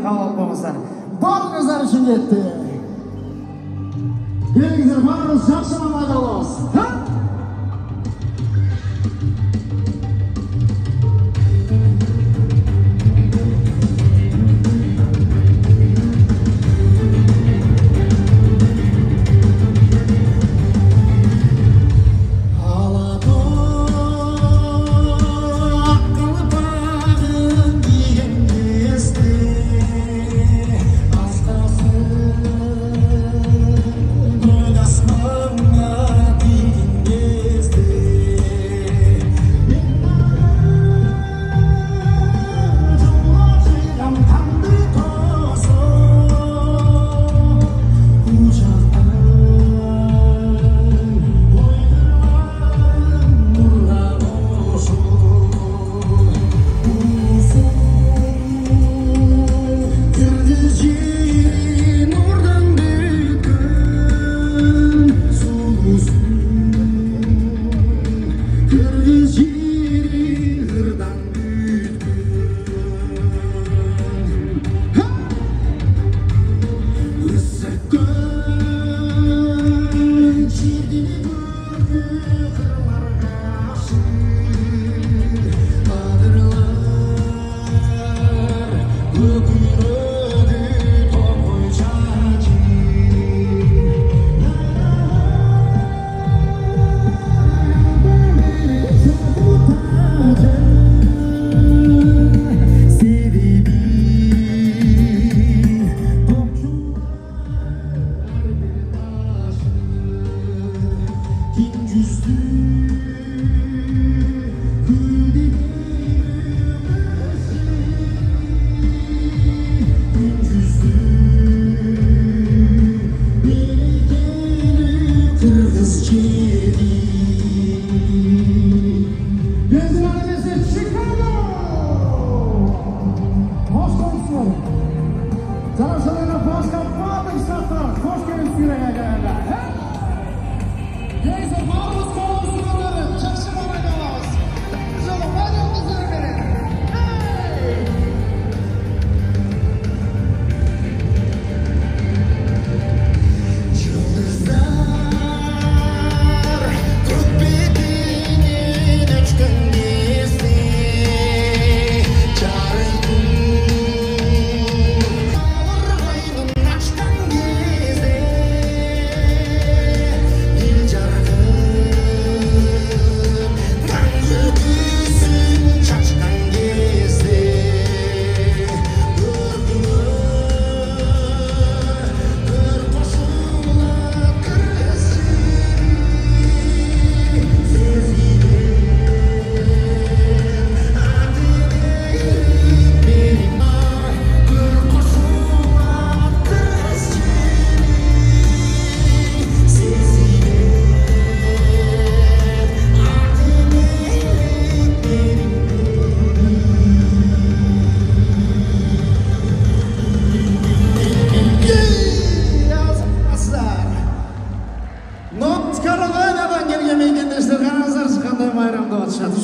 kabul olmasın. Barınızlar için gitti. Gelingizler barınız жақсы мамада olsun.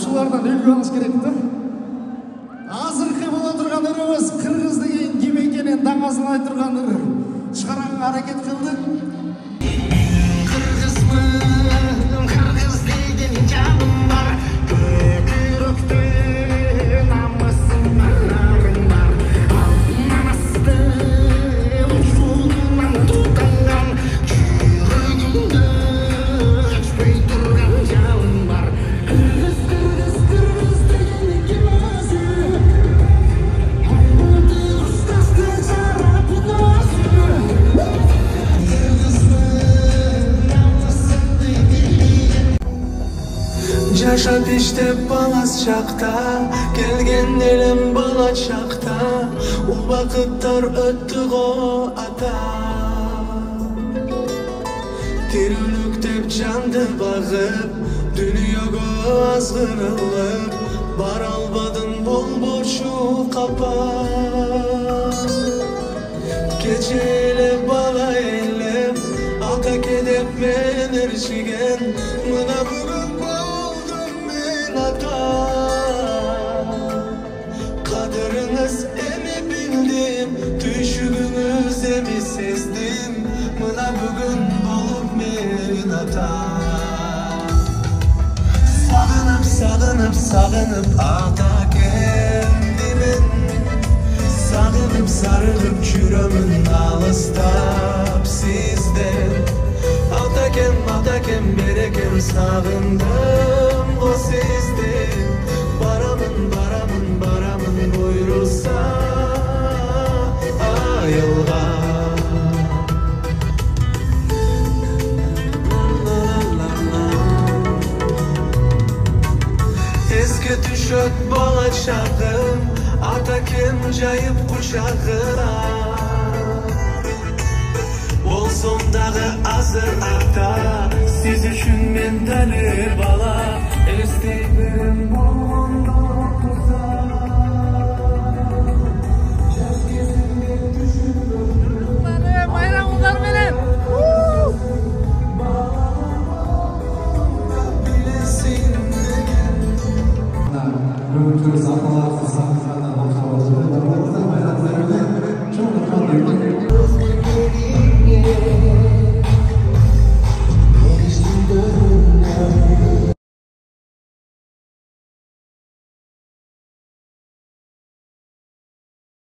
Sulardan ölü alış gerekti. Azırkı bola turganlarımız Kırgız деген ким экенин даңазын айтыргандар чыгарганга аракет кылды. Кыргызмын, кыргыз деген жаным бар. Көкүрөктө намысым барым бар. Алтын асты ушунан тутанган жүрөгүмдө өчпөй турган жалын бар. Жашап иштеп балас чакта, келген элем бала чакта, убакыттар өттү го ата. Тирүүлүк деп жанды багып, дүйнөгө азгырылып, бара албадым болбочу капа. Кече эле бала элем, ата кедеп мен эршиген, мына бүгүн Kadırınız emi bildim, Sağınıp sağınıp ata kendimin, sağınıp sarılıp çürümün alыстap sizden. Atakem berekem sağındım o sizden. Baramın buyursa ayılga. Eski düşöt bala çağım, atakem jayıp kucağına. Bolsam dağı azır ata, siz üçün men dali bala. Esti birim bala.